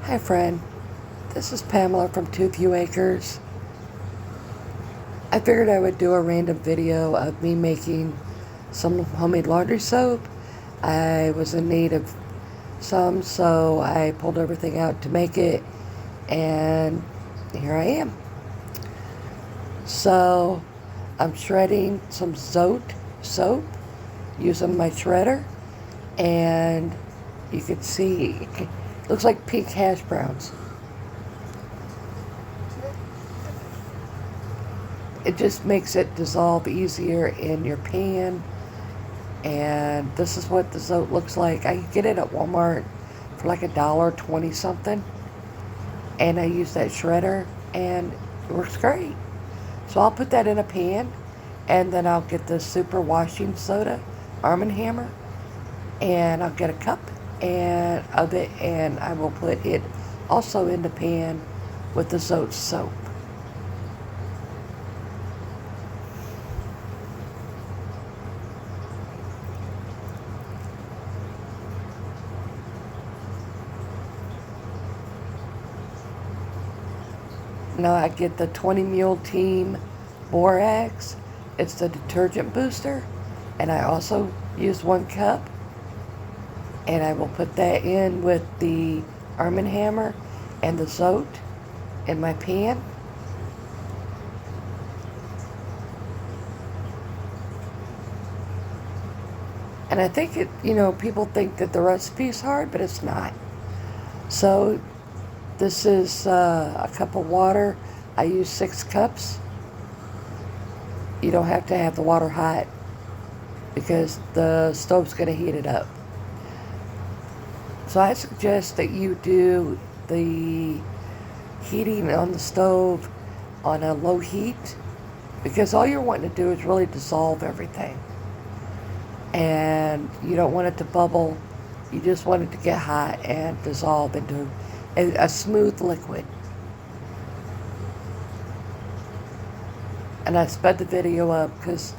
Hi friend, this is Pamela from Too Few Acres. I figured I would do a random video of me making some homemade laundry soap. I was in need of some, so I pulled everything out to make it, and here I am. So I'm shredding some soap using my shredder, and you can see it looks like pink hash browns. It just makes it dissolve easier in your pan. And this is what the soap looks like. I get it at Walmart for like $1.20 something. And I use that shredder and it works great. So I'll put that in a pan, and then I'll get the super washing soda, Arm & Hammer, and I'll get a cup of it, and I will put it also in the pan with the soap. Now I get the 20 Mule Team Borax. It's the detergent booster. And I also use 1 cup. And I will put that in with the Arm & Hammer and the Zote in my pan. And I think people think that the recipe is hard, but it's not. So this is a cup of water. I use 6 cups. You don't have to have the water hot because the stove's going to heat it up. So I suggest that you do the heating on the stove on a low heat, because all you're wanting to do is really dissolve everything. And you don't want it to bubble. You just want it to get hot and dissolve into a smooth liquid. And I sped the video up because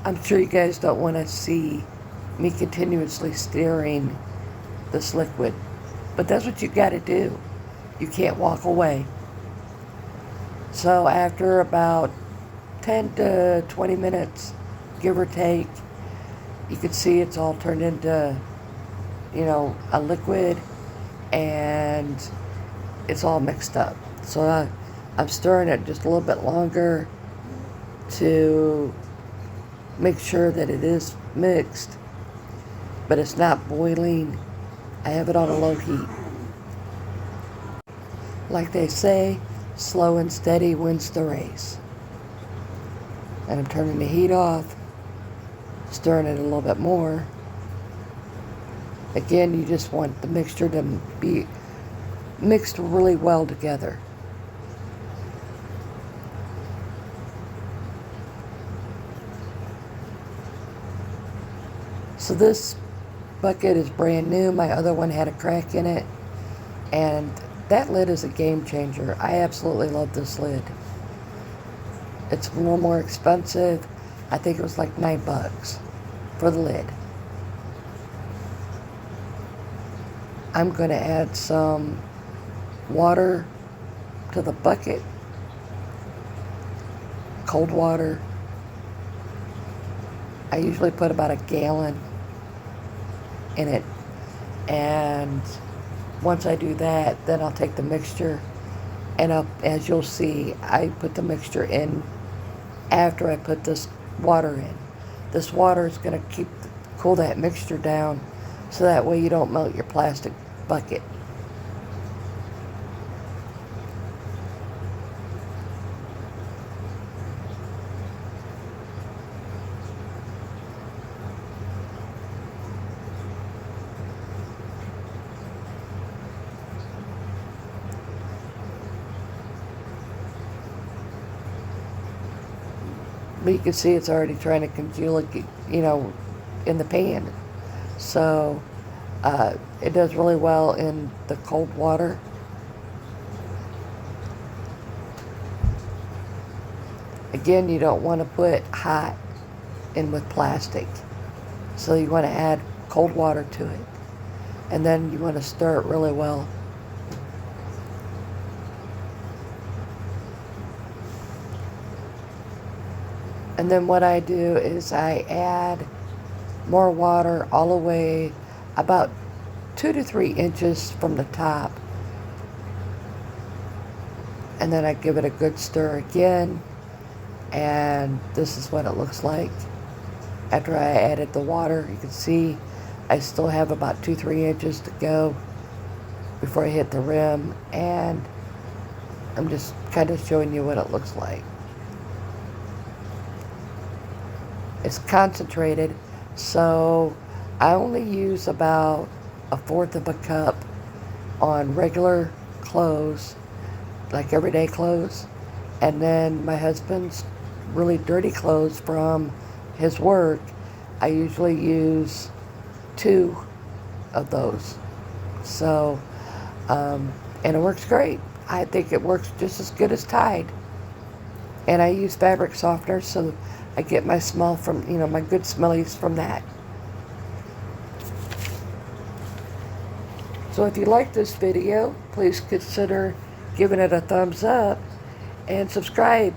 I'm sure you guys don't want to see me continuously stirring this liquid. But that's what you got to do. You can't walk away. So after about 10 to 20 minutes, give or take, you can see it's all turned into, a liquid, and it's all mixed up. So I'm stirring it just a little bit longer to make sure that it is mixed, but it's not boiling. I have it on a low heat. Like they say, slow and steady wins the race. And I'm turning the heat off, stirring it a little bit more. Again, you just want the mixture to be mixed really well together. So this bucket is brand new. My other one had a crack in it, and that lid is a game changer. I absolutely love this lid. It's a little more expensive. I think it was like $9 for the lid. I'm going to add some water to the bucket, cold water. I usually put about a gallon in it, and once I do that, then I'll take the mixture, and as you'll see, I put the mixture in after I put this water in. This water is going to cool that mixture down, so that way you don't melt your plastic bucket. But you can see it's already trying to congeal, in the pan. So it does really well in the cold water. Again, you don't want to put hot in with plastic. So you want to add cold water to it. And then you want to stir it really well. And then what I do is I add more water all the way about 2 to 3 inches from the top. And then I give it a good stir again. And this is what it looks like. After I added the water, you can see I still have about 2-3 inches to go before I hit the rim, and I'm just kind of showing you what it looks like. It's concentrated, so I only use about 1/4 of a cup on regular clothes, like everyday clothes, and then my husband's really dirty clothes from his work, I usually use 2 of those. So, and it works great. I think it works just as good as Tide. And I use fabric softener, so I get my smell from, my good smellies from that. So if you like this video, please consider giving it a thumbs up and subscribe.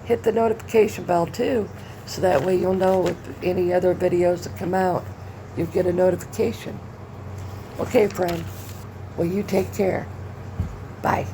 Hit the notification bell too, so that way you'll know if any other videos that come out, you'll get a notification. Okay, friend. Well, you take care. Bye.